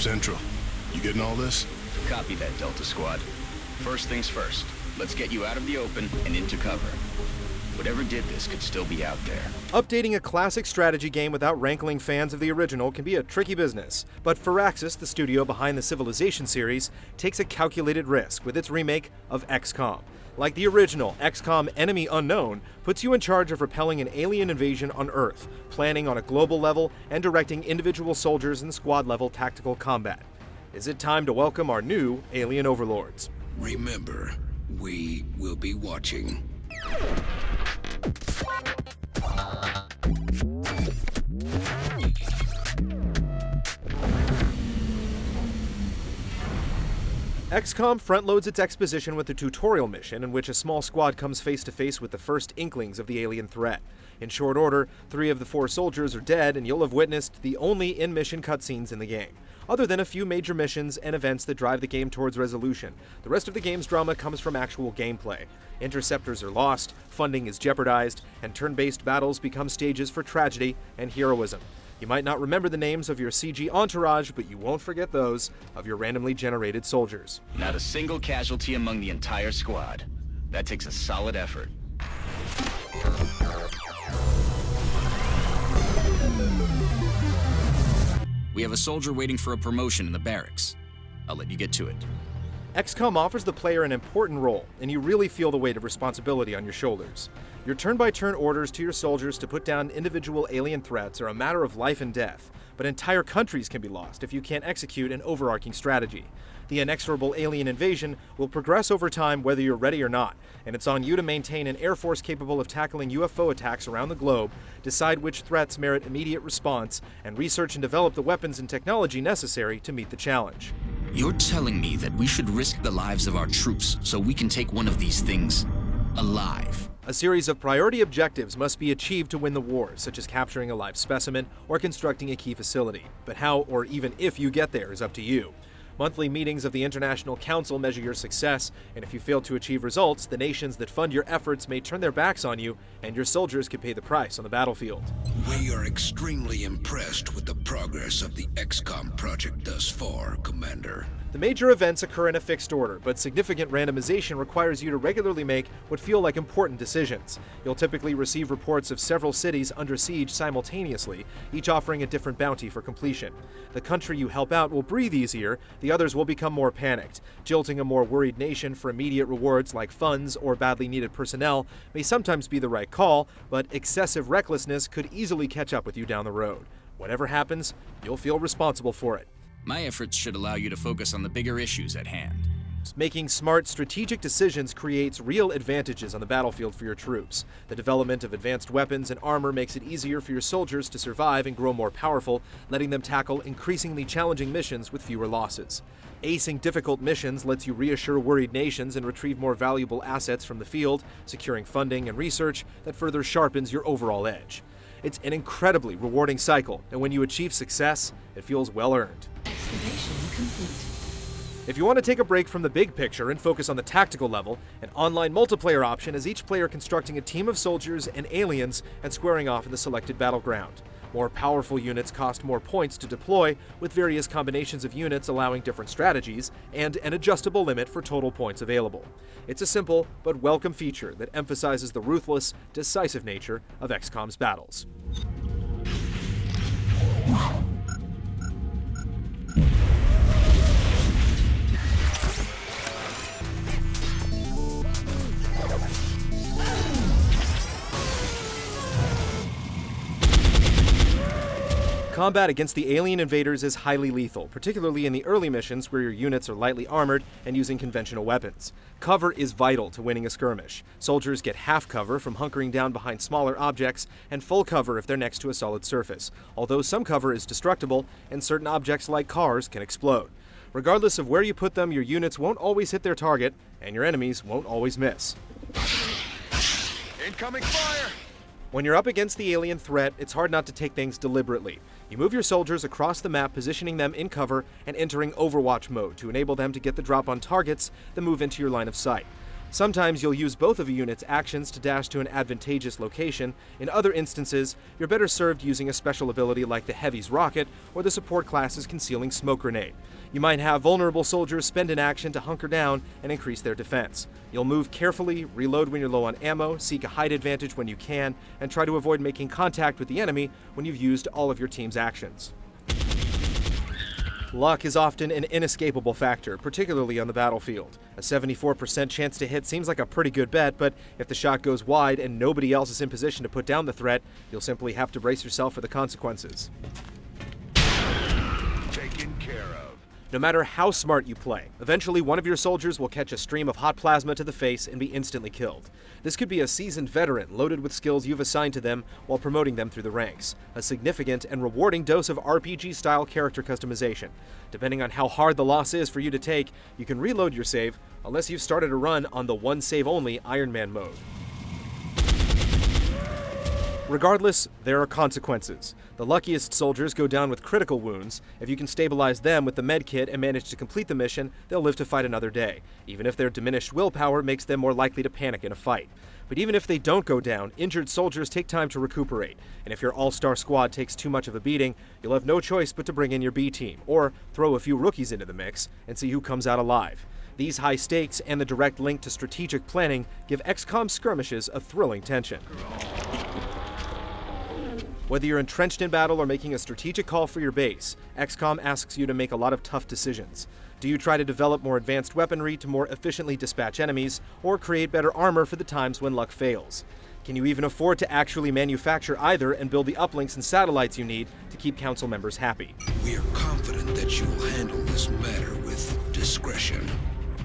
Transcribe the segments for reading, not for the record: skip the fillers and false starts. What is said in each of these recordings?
Central, you getting all this? Copy that, Delta Squad. First things first, let's get you out of the open and into cover. Whatever did this could still be out there. Updating a classic strategy game without rankling fans of the original can be a tricky business, but Firaxis, the studio behind the Civilization series, takes a calculated risk with its remake of XCOM. Like the original, XCOM Enemy Unknown puts you in charge of repelling an alien invasion on Earth, planning on a global level, and directing individual soldiers in squad-level tactical combat. Is it time to welcome our new alien overlords? Remember, we will be watching. XCOM front-loads its exposition with a tutorial mission in which a small squad comes face-to-face with the first inklings of the alien threat. In short order, 3 of the 4 soldiers are dead, and you'll have witnessed the only in-mission cutscenes in the game. Other than a few major missions and events that drive the game towards resolution, the rest of the game's drama comes from actual gameplay. Interceptors are lost, funding is jeopardized, and turn-based battles become stages for tragedy and heroism. You might not remember the names of your CG entourage, but you won't forget those of your randomly generated soldiers. Not a single casualty among the entire squad. That takes a solid effort. We have a soldier waiting for a promotion in the barracks. I'll let you get to it. XCOM offers the player an important role, and you really feel the weight of responsibility on your shoulders. Your turn-by-turn orders to your soldiers to put down individual alien threats are a matter of life and death, but entire countries can be lost if you can't execute an overarching strategy. The inexorable alien invasion will progress over time whether you're ready or not, and it's on you to maintain an air force capable of tackling UFO attacks around the globe, decide which threats merit immediate response, and research and develop the weapons and technology necessary to meet the challenge. You're telling me that we should risk the lives of our troops so we can take one of these things alive? A series of priority objectives must be achieved to win the war, such as capturing a live specimen or constructing a key facility. But how, or even if you get there, is up to you. Monthly meetings of the International Council measure your success, and if you fail to achieve results, the nations that fund your efforts may turn their backs on you, and your soldiers could pay the price on the battlefield. We are extremely impressed with the progress of the XCOM project thus far, Commander. The major events occur in a fixed order, but significant randomization requires you to regularly make what feel like important decisions. You'll typically receive reports of several cities under siege simultaneously, each offering a different bounty for completion. The country you help out will breathe easier, the others will become more panicked. Jilting a more worried nation for immediate rewards like funds or badly needed personnel may sometimes be the right call, but excessive recklessness could easily catch up with you down the road. Whatever happens, you'll feel responsible for it. My efforts should allow you to focus on the bigger issues at hand. Making smart, strategic decisions creates real advantages on the battlefield for your troops. The development of advanced weapons and armor makes it easier for your soldiers to survive and grow more powerful, letting them tackle increasingly challenging missions with fewer losses. Acing difficult missions lets you reassure worried nations and retrieve more valuable assets from the field, securing funding and research that further sharpens your overall edge. It's an incredibly rewarding cycle, and when you achieve success, it feels well-earned. Excavation complete. If you want to take a break from the big picture and focus on the tactical level, an online multiplayer option is each player constructing a team of soldiers and aliens and squaring off in the selected battleground. More powerful units cost more points to deploy, with various combinations of units allowing different strategies, and an adjustable limit for total points available. It's a simple but welcome feature that emphasizes the ruthless, decisive nature of XCOM's battles. Combat against the alien invaders is highly lethal, particularly in the early missions where your units are lightly armored and using conventional weapons. Cover is vital to winning a skirmish. Soldiers get half cover from hunkering down behind smaller objects, and full cover if they're next to a solid surface, although some cover is destructible and certain objects like cars can explode. Regardless of where you put them, your units won't always hit their target, and your enemies won't always miss. Incoming fire! When you're up against the alien threat, it's hard not to take things deliberately. You move your soldiers across the map, positioning them in cover and entering Overwatch mode to enable them to get the drop on targets that move into your line of sight. Sometimes you'll use both of a unit's actions to dash to an advantageous location. In other instances, you're better served using a special ability like the Heavy's Rocket or the support class's Concealing Smoke Grenade. You might have vulnerable soldiers spend an action to hunker down and increase their defense. You'll move carefully, reload when you're low on ammo, seek a height advantage when you can, and try to avoid making contact with the enemy when you've used all of your team's actions. Luck is often an inescapable factor, particularly on the battlefield. A 74% chance to hit seems like a pretty good bet, but if the shot goes wide and nobody else is in position to put down the threat, you'll simply have to brace yourself for the consequences. Taken care of. No matter how smart you play, eventually one of your soldiers will catch a stream of hot plasma to the face and be instantly killed. This could be a seasoned veteran loaded with skills you've assigned to them while promoting them through the ranks. A significant and rewarding dose of RPG-style character customization. Depending on how hard the loss is for you to take, you can reload your save, unless you've started a run on the one save only Iron Man mode. Regardless, there are consequences. The luckiest soldiers go down with critical wounds. If you can stabilize them with the medkit and manage to complete the mission, they'll live to fight another day, even if their diminished willpower makes them more likely to panic in a fight. But even if they don't go down, injured soldiers take time to recuperate, and if your all-star squad takes too much of a beating, you'll have no choice but to bring in your B team, or throw a few rookies into the mix and see who comes out alive. These high stakes and the direct link to strategic planning give XCOM skirmishes a thrilling tension. Whether you're entrenched in battle or making a strategic call for your base, XCOM asks you to make a lot of tough decisions. Do you try to develop more advanced weaponry to more efficiently dispatch enemies, or create better armor for the times when luck fails? Can you even afford to actually manufacture either and build the uplinks and satellites you need to keep council members happy? We are confident that you will handle this matter with discretion.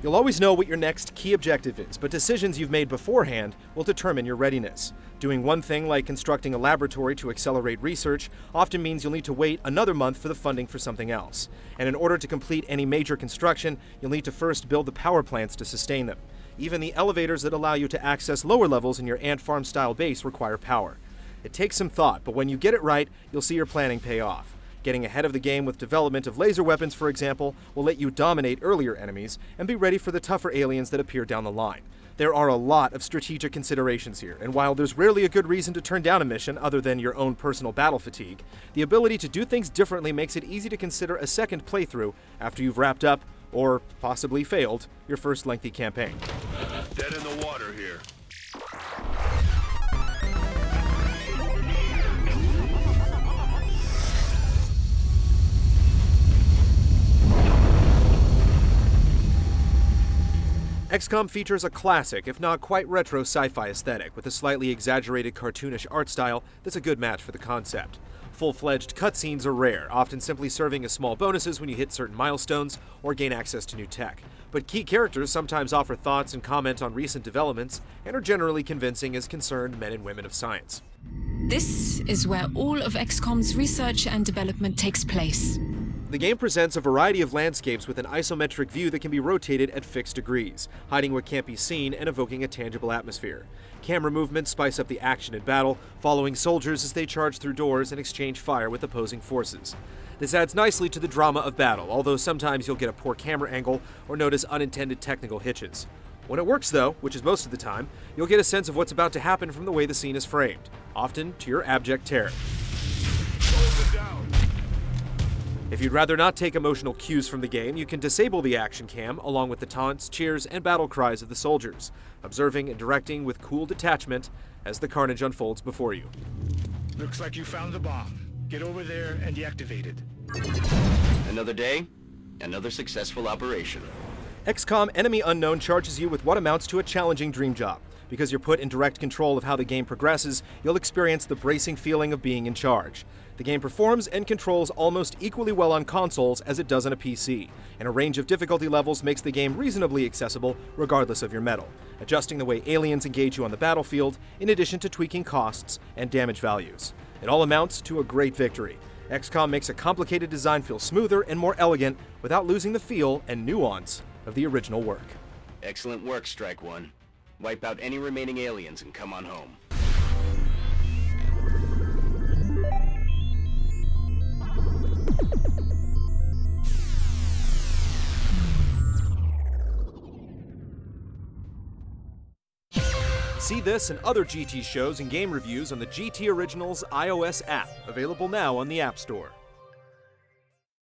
You'll always know what your next key objective is, but decisions you've made beforehand will determine your readiness. Doing one thing like constructing a laboratory to accelerate research often means you'll need to wait another month for the funding for something else. And in order to complete any major construction, you'll need to first build the power plants to sustain them. Even the elevators that allow you to access lower levels in your ant farm style base require power. It takes some thought, but when you get it right, you'll see your planning pay off. Getting ahead of the game with development of laser weapons, for example, will let you dominate earlier enemies and be ready for the tougher aliens that appear down the line. There are a lot of strategic considerations here, and while there's rarely a good reason to turn down a mission other than your own personal battle fatigue, the ability to do things differently makes it easy to consider a second playthrough after you've wrapped up, or possibly failed, your first lengthy campaign. Dead in the water here. XCOM features a classic, if not quite retro sci-fi aesthetic, with a slightly exaggerated cartoonish art style that's a good match for the concept. Full-fledged cutscenes are rare, often simply serving as small bonuses when you hit certain milestones or gain access to new tech. But key characters sometimes offer thoughts and comment on recent developments, and are generally convincing as concerned men and women of science. This is where all of XCOM's research and development takes place. The game presents a variety of landscapes with an isometric view that can be rotated at fixed degrees, hiding what can't be seen and evoking a tangible atmosphere. Camera movements spice up the action in battle, following soldiers as they charge through doors and exchange fire with opposing forces. This adds nicely to the drama of battle, although sometimes you'll get a poor camera angle or notice unintended technical hitches. When it works though, which is most of the time, you'll get a sense of what's about to happen from the way the scene is framed, often to your abject terror. Hold it down. If you'd rather not take emotional cues from the game, you can disable the action cam along with the taunts, cheers, and battle cries of the soldiers, observing and directing with cool detachment as the carnage unfolds before you. Looks like you found the bomb. Get over there and deactivate it. Another day, another successful operation. XCOM Enemy Unknown charges you with what amounts to a challenging dream job. Because you're put in direct control of how the game progresses, you'll experience the bracing feeling of being in charge. The game performs and controls almost equally well on consoles as it does on a PC, and a range of difficulty levels makes the game reasonably accessible regardless of your metal, adjusting the way aliens engage you on the battlefield, in addition to tweaking costs and damage values. It all amounts to a great victory. XCOM makes a complicated design feel smoother and more elegant without losing the feel and nuance of the original work. Excellent work, Strike One. Wipe out any remaining aliens and come on home. See this and other GT shows and game reviews on the GT Originals iOS app, available now on the App Store.